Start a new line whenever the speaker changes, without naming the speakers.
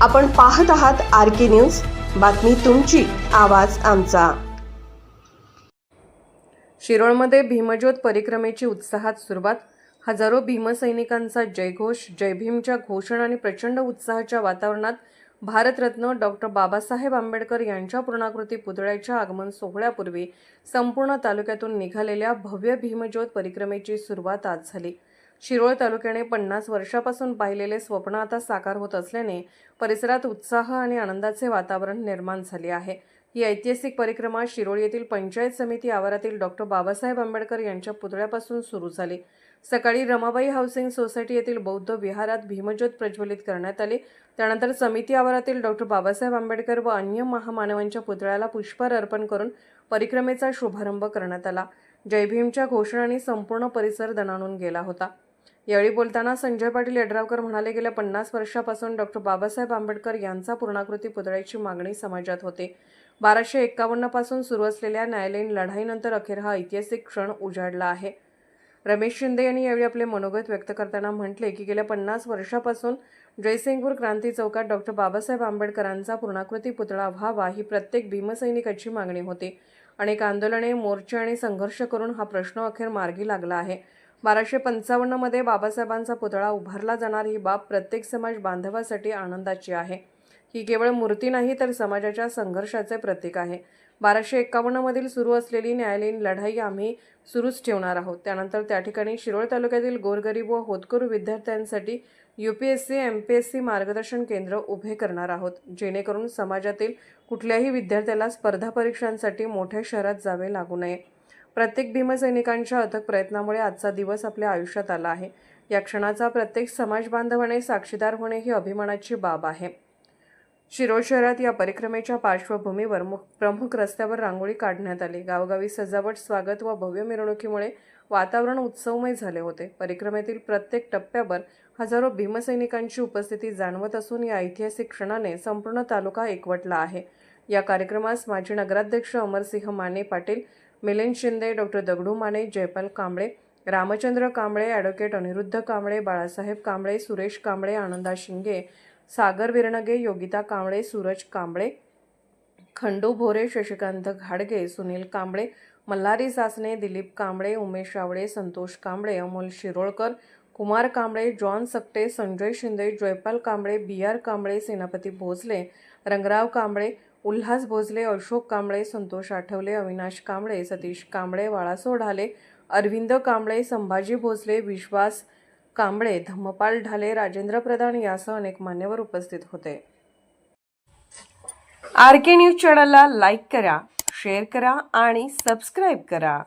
आपण पाहत आहात RK न्यूज, बातमी तुमची, आवाज आमचा। शिरोळमध्ये भीमज्योत परिक्रमेची उत्साहात सुरुवात। हजारो भीमसैनिकांचा जयघोष, जय भीमच्या घोषणा आणि प्रचंड उत्साहाच्या वातावरणात भारतरत्न डॉक्टर बाबासाहेब आंबेडकर यांच्या पूर्णाकृती पुतळ्याच्या आगमन सोहळ्यापूर्वी संपूर्ण तालुक्यातून निघालेल्या भव्य भीमज्योत परिक्रमेची सुरुवात आज झाली। शिरोळ तालुक्याने 50 वर्षापासून पाहिलेले स्वप्न आता साकार होत असल्याने परिसरात उत्साह आणि आनंदाचे वातावरण निर्माण झाले आहे। ही ऐतिहासिक परिक्रमा शिरोळ येथील पंचायत समिती आवारातील डॉक्टर बाबासाहेब आंबेडकर यांच्या पुतळ्यापासून सुरू झाली। सकाळी रमाबाई हाऊसिंग सोसायटी येथील बौद्ध विहारात भीमज्योत प्रज्वलित करण्यात आली। त्यानंतर समिती आवारातील डॉक्टर बाबासाहेब आंबेडकर व अन्य महामानवांच्या पुतळ्याला पुष्पहार अर्पण करून परिक्रमेचा शुभारंभ करण्यात आला। जय भीमच्या घोषणांनी संपूर्ण परिसर दणाणून गेला होता। यावेळी बोलताना संजय पाटील यड्रावकर म्हणाले, गेल्या 50 वर्षापासून डॉक्टर बाबासाहेब आंबेडकर यांचा पूर्णाकृती पुतळ्याची मागणी समाजात होते। 1251 पासून सुरू असलेल्या न्यायालयीन लढाईनंतर अखेर हा ऐतिहासिक क्षण उजाडला आहे। रमेश शिंदे यांनी यावेळी आपले मनोगत व्यक्त करताना म्हटले की गेल्या 50 वर्षापासून जयसिंगपूर क्रांती चौकात डॉक्टर बाबासाहेब आंबेडकरांचा पूर्णाकृती पुतळा व्हावा ही प्रत्येक भीमसैनिकाची मागणी होती। अनेक आंदोलने, मोर्चे आणि संघर्ष करून हा प्रश्न अखेर मार्गी लागला आहे। 1255 मध्ये बाबासाहेबांचा पुतळा उभारला जाणार ही बाब प्रत्येक समाज बांधवासाठी आनंदाची आहे। ही केवळ मूर्ती नाही तर समाजाच्या संघर्षाचे प्रतीक आहे। 1251 मधील सुरू असलेली न्यायालयीन लढाई आम्ही सुरूच ठेवणार आहोत। त्यानंतर त्या ठिकाणी शिरोळ तालुक्यातील गोरगरीब व होतकरू विद्यार्थ्यांसाठी UPSC MPSC मार्गदर्शन केंद्र उभे करणार आहोत, जेणेकरून समाजातील कुठल्याही विद्यार्थ्याला स्पर्धा परीक्षांसाठी मोठ्या शहरात जावे लागू नये। प्रत्येक भीमसैनिकांच्या अथक प्रयत्नामुळे आजचा दिवस आपल्या आयुष्यात आला आहे। या क्षणाचा प्रत्येक समाज बांधवाने साक्षीदार होणे ही अभिमानाची बाब आहे। शिरोळ शहरात या परिक्रमेच्या पार्श्वभूमीवर प्रमुख रस्त्यावर रांगोळी काढण्यात आली। गावोगावी सजावट, स्वागत व भव्य मिरवणुकीमुळे वातावरण उत्सवमय झाले होते। परिक्रमेतील प्रत्येक टप्प्यावर हजारो भीमसैनिकांची उपस्थिती जाणवत असून या ऐतिहासिक क्षणाने संपूर्ण तालुका एकवटला आहे। या कार्यक्रमास माजी नगराध्यक्ष अमरसिंह माने पाटील, मिलिंद शिंदे, डॉक्टर दगडू माने, जयपाल कांबळे, रामचंद्र कांबळे, ॲडव्होकेट अनिरुद्ध कांबळे, बाळासाहेब कांबळे, सुरेश कांबळे, आनंदा शिंगे, सागर विरनगे, योगिता कांबळे, सूरज कांबळे, खंडू भोरे, शशिकांत घाडगे, सुनील कांबळे, मल्हारी सासने, दिलीप कांबळे, उमेश आवळे, संतोष कांबळे, अमोल शिरोळकर, कुमार कांबळे, जॉन सकटे, संजय शिंदे, जयपाल कांबळे, BR कांबळे, सेनापती भोसले, रंगराव कांबळे, उल्हास भोसले, अशोक कांबळे, संतोष आठवले, अविनाश कांबळे, सतीश कांबळे, वाळासो ढाले, अरविंद कांबळे, संभाजी भोसले, विश्वास कांबळे, धम्मपाल ढाले, राजेंद्र प्रधान यासह अनेक मान्यवर उपस्थित होते। RK न्यूज चॅनलला लाईक करा, शेअर करा आणि सबस्क्राईब करा।